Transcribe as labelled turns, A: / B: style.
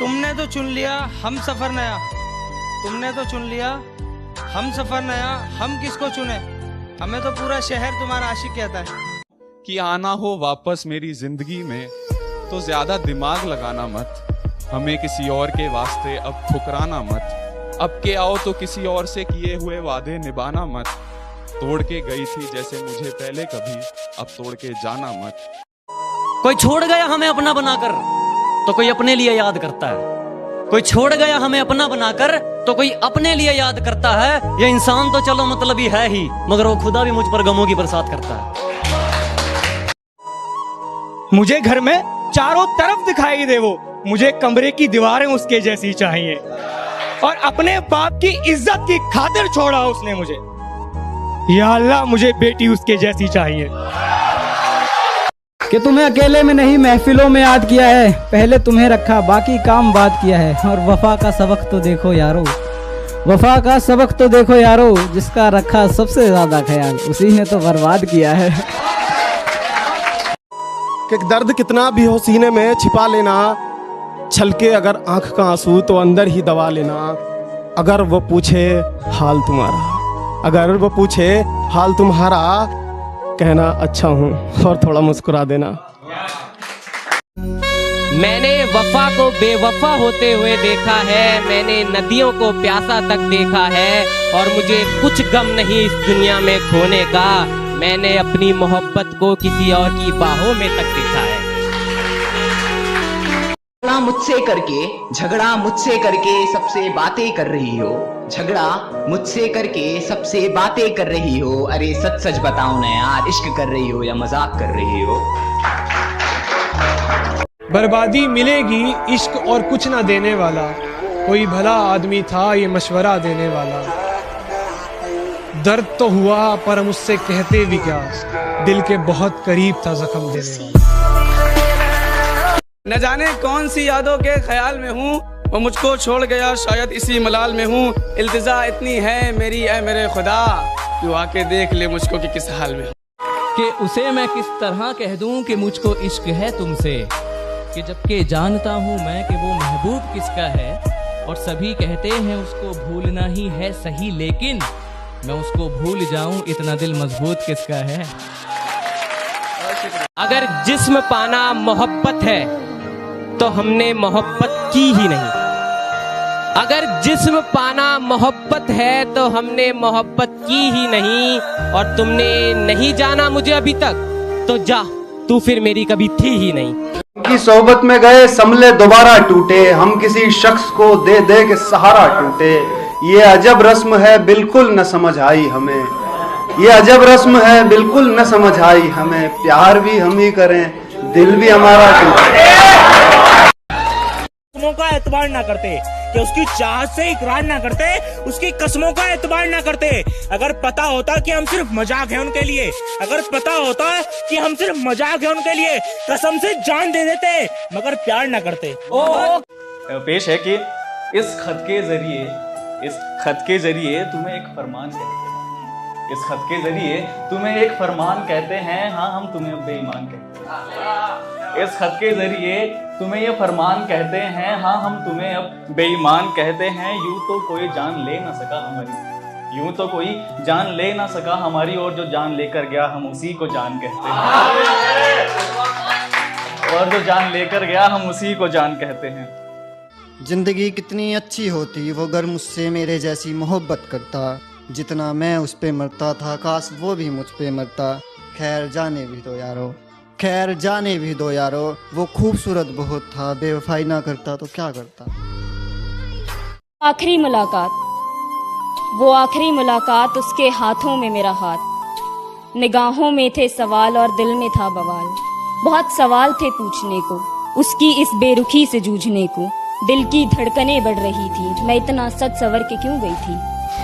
A: तुमने तो चुन लिया हम सफर नया, तुमने तो चुन लिया हम सफर नया, हम किसको चुने? हमें तो पूरा शहर तुम्हारा आशिक कहता है।
B: कि आना हो वापस मेरी जिंदगी में तो ज्यादा दिमाग लगाना मत, हमें किसी और के वास्ते अब ठुकराना मत, अब के आओ तो किसी और से किए हुए वादे निभाना मत, तोड़ के गई थी जैसे मुझे पहले कभी, अब तोड़ के जाना मत।
C: कोई छोड़ गया हमें अपना बनाकर तो कोई अपने लिए याद करता है, कोई छोड़ गया हमें अपना बनाकर तो कोई अपने लिए याद करता है। ये इंसान तो चलो मतलबी है ही, मगर वो खुदा भी मुझ पर गमों की बरसात करता है।
D: मुझे घर में चारों तरफ दिखाई दे वो, मुझे कमरे की दीवारें उसके जैसी चाहिए, और अपने बाप की इज्जत की खातिर छोड़ा उसने मुझे। या अल्लाह मुझे बेटी उसके जैसी चाहिए।
E: कि तुम्हें अकेले में नहीं महफिलों में याद किया है, पहले तुम्हें रखा बाकी काम बात किया है। और वफा का सबक तो देखो यारो, वफा का सबक तो देखो यारो, जिसका रखा सबसे ज्यादा ख्याल उसी ने तो बर्बाद किया है।
F: कि दर्द कितना भी हो सीने में छिपा लेना, छलके अगर आंख का आंसू तो अंदर ही दबा लेना। अगर वो पूछे हाल तुम्हारा, अगर वो पूछे हाल तुम्हारा, कहना अच्छा हूँ और थोड़ा मुस्कुरा देना।
G: मैंने वफा को बेवफा होते हुए देखा है, मैंने नदियों को प्यासा तक देखा है, और मुझे कुछ गम नहीं इस दुनिया में खोने का। मैंने अपनी मोहब्बत को किसी और की बाहों में तक देखा है।
H: झगड़ा मुझसे करके, झगड़ा मुझसे करके सबसे बातें कर रही हो, झगड़ा मुझसे करके सबसे बातें कर रही हो। अरे सच सच बताओ ना यार, इश्क कर रही हो या मजाक कर रही हो?
I: बर्बादी मिलेगी इश्क और कुछ ना देने वाला, कोई भला आदमी था ये मशवरा देने वाला। दर्द तो हुआ पर हम उससे कहते भी क्या, दिल के बहुत करीब था जख्म देने वाला।
A: न जाने कौन सी यादों के ख्याल में हूँ, वो मुझको छोड़ गया शायद इसी मलाल में हूँ। इल्तिजा इतनी है मेरी ऐ मेरे खुदा, तू आके देख ले मुझको कि किस हाल में हूँ।
J: कि उसे मैं किस तरह कह दूं कि मुझको इश्क है तुमसे, कि जबकि जानता हूँ मैं कि वो महबूब किसका है, और सभी कहते हैं उसको भूलना ही है सही, लेकिन मैं उसको भूल जाऊं इतना दिल मजबूत किसका है।
G: अगर जिस्म पाना मोहब्बत है तो हमने मोहब्बत की ही नहीं, अगर जिस्म पाना मोहब्बत है तो हमने मोहब्बत की ही नहीं, और तुमने नहीं जाना मुझे अभी तक तो जा, तू फिर मेरी कभी थी ही नहीं।
K: की सोबत में गए संभले दोबारा टूटे, हम किसी शख्स को दे दे के सहारा टूटे। ये अजब रस्म है बिल्कुल न समझ आई हमें, ये अजब रस्म है बिल्कुल न समझ आई हमें। प्यार भी हम ही करें, दिल भी हमारा टूटे।
D: कसमों का एतबार ना करते, कि उसकी चाहत से इकरार ना करते, उसकी कसमों का एतबार ना करते। अगर पता होता कि हम सिर्फ मजाक है उनके लिए, अगर पता होता कि हम सिर्फ मजाक है उनके लिए, कसम से जान दे देते, मगर प्यार ना करते।
L: पेश है कि इस खत के जरिए तुम्हें एक फरमान कहते हैं, इस खत के जरिए तुम्हें एक फरमान कहते हैं, हाँ हम तुम्हें बेईमान कहते हैं। इस खत के जरिए तुम्हें ये फरमान कहते हैं, हाँ हम तुम्हें अब बेईमान कहते हैं। यूं तो कोई जान ले ना सका हमारी, यूं तो कोई जान ले ना सका हमारी, और जो जान लेकर गया हम उसी को जान कहते हैं, और जो जान लेकर गया हम उसी को जान कहते हैं।
M: जिंदगी कितनी अच्छी होती वो अगर मुझसे मेरे जैसी मोहब्बत करता, जितना मैं उस पे मरता था काश वो भी मुझ पे मरता। खैर जाने भी दो यारो, खैर जाने भी दो यारो, वो खूबसूरत बहुत था, बेवफाई ना करता तो क्या करता।
N: आखिरी मुलाकात, वो आखिरी मुलाकात, उसके हाथों में मेरा हाथ, निगाहों में थे सवाल और दिल में था बवाल। बहुत सवाल थे पूछने को, उसकी इस बेरुखी से जूझने को, दिल की धड़कनें बढ़ रही थी, मैं इतना सच सवर के क्यों गई थी।